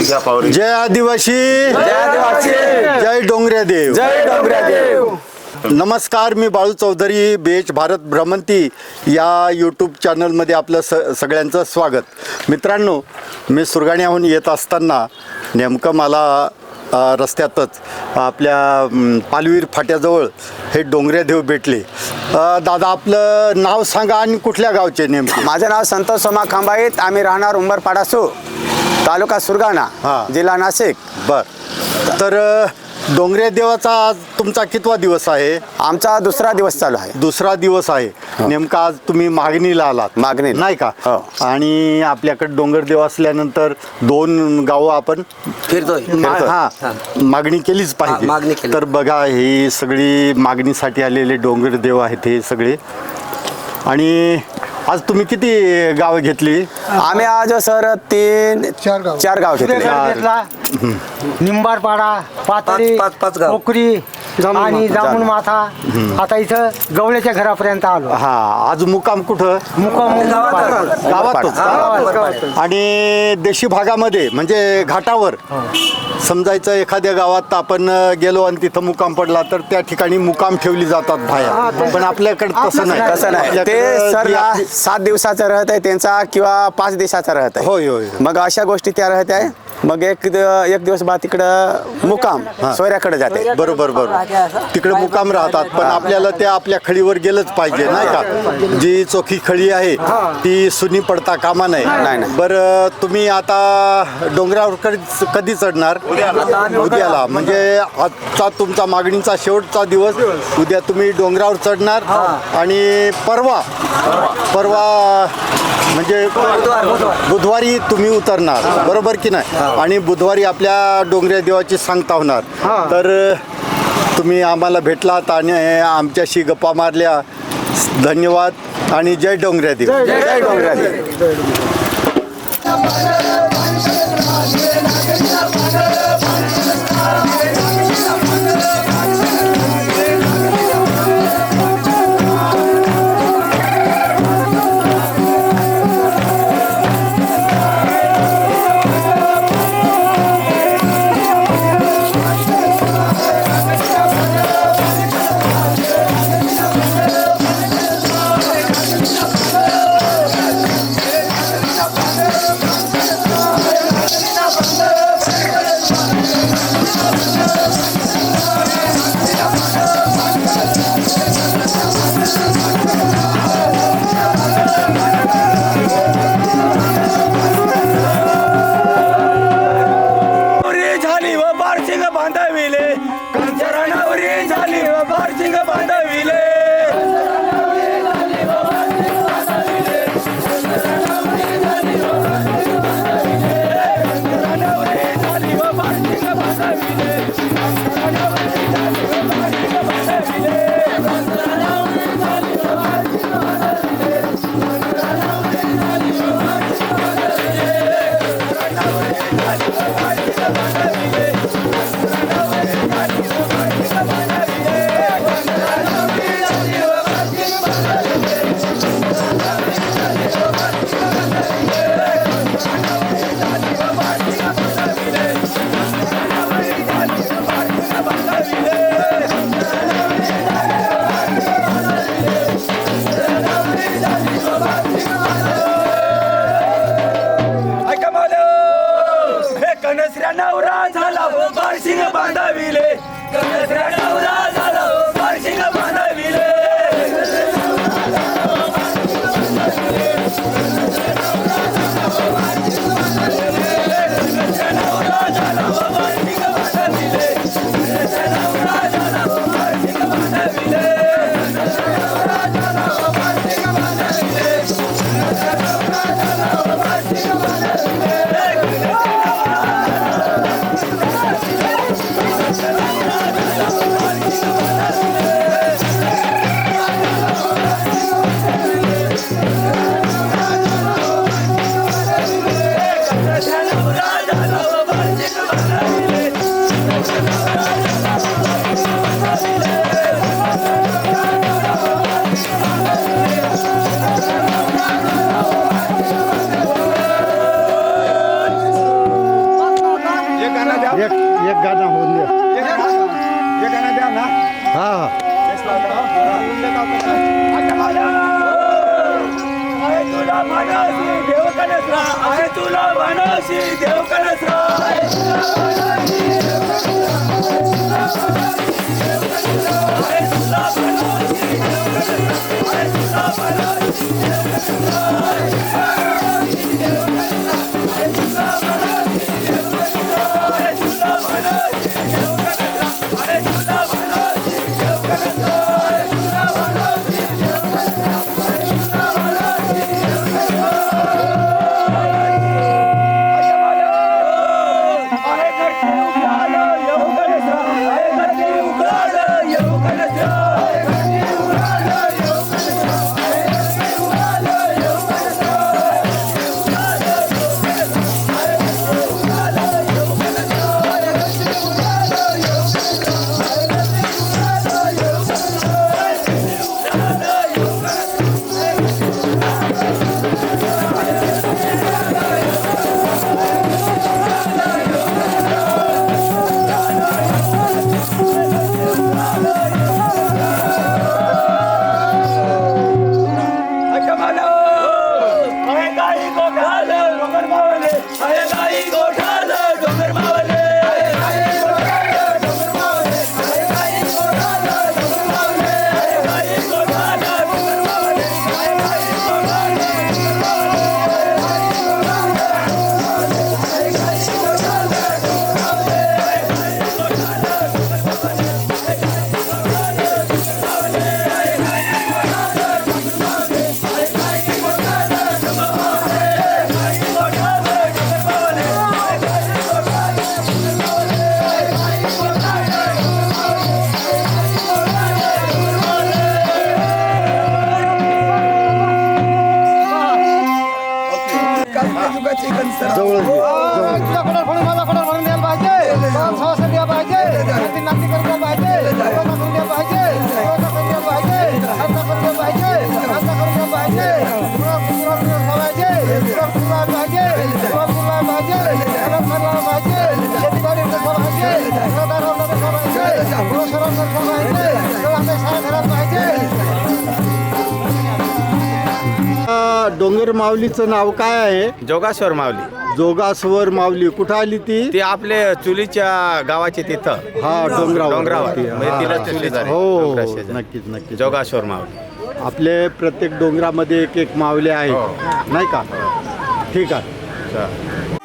जय आदिवासी, जय डोंगऱ्या देव, जय डोंगऱ्या देव. नमस्कार. मी बाळू चौधरी, बेच भारत भ्रमंती या यूट्यूब चॅनलमध्ये आपलं सगळ्यांचं स्वागत. मित्रांनो, मी सुरगाण्याहून येत असताना नेमकं मला रस्त्यातच आपल्या पालवीर फाट्याजवळ हे डोंगऱ्या देव भेटले. दादा, आपलं नाव सांगा आणि कुठल्या गावचे नेमके? माझं नाव संतोष सोमा खांबाईत. आम्ही राहणार उंबरपाडा सो, तालुका सुरगाणा, जिल्हा नाशिक. बर. तर डोंगऱ्या देवाचा आज तुमचा कितवा दिवस आहे? आमचा दुसरा दिवस चालू आहे. दुसरा दिवस आहे. नेमका आज तुम्ही मागणीला आलात, मागणी नाही का? हो. आणि आपल्याकडे डोंगरदेव असल्यानंतर दोन गावं आपण फिरतोय. मागणी केलीच मागणी पाहिजे. केली. तर बघा, ही सगळी मागणीसाठी आलेले डोंगरदेव आहेत हे सगळे. आणि आज तुम्ही किती गावं घेतली? आम्ही आज सर चार गाव घेतले. निंबारपाडा, पातळी, पाच गाव. पोखरी आणि जामून माथा. आता इथं गवळ्याच्या घरापर्यंत आलो. हा, आज मुक्काम कुठं? मुक्काम गावातच. आणि देशी भागामध्ये म्हणजे घाटावर समजायचं, एखाद्या गावात आपण गेलो आणि तिथं मुक्काम पडला तर त्या ठिकाणी मुक्काम ठेवली जातात बाहेर. पण आपल्याकडे तसं नाही. तसं नाही. ते आपल्याकडं सर जी ना आपली- 7 दिवसाचा रहत आहे त्यांचा, किंवा 5 दिवसाचा रहत आहे. होय होय. मग अशा गोष्टी त्या रहत आहे. मग एक दिवस बाद तिकडं मुक्काम सोयऱ्याकडे जाते. बरोबर बरोबर. तिकडे मुक्काम राहतात. पण आपल्याला त्या आपल्या खळीवर गेलंच पाहिजे, नाही का? जी चोखी खळी आहे ती सुनी पडता कामा नाही, नाही. नाही. बरं, तुम्ही आता डोंगरावर कधी चढणार? उद्याला. म्हणजे आजचा तुमचा मागणीचा शेवटचा दिवस. उद्या तुम्ही डोंगरावर चढणार आणि परवा म्हणजे बुधवारी तुम्ही उतरणार, बरोबर की नाही? आणि बुधवारी आपल्या डोंगऱ्या देवाची सांगता होणार. तर तुम्ही आम्हाला भेटलात आणि आमच्याशी गप्पा मारल्या. धन्यवाद आणि जय डोंगऱ्या देव. जय डोंगऱ्या देव. डोंगर माऊलीचं नाव काय आहे? जोगाश्वर माऊली. जोगासवर माऊली कुठं आली ती? ती आपले चुलीच्या गावाची तिथं हा डोंगरावर डोंगरावर. ती. म्हणजे तिला चुली झाली. हो डोंगराशी. नक्कीच नक्कीच. जोगाश्वर माऊली. आपले प्रत्येक डोंगरामध्ये एक एक माऊली आहे हो. नाही का? ठीक आहे.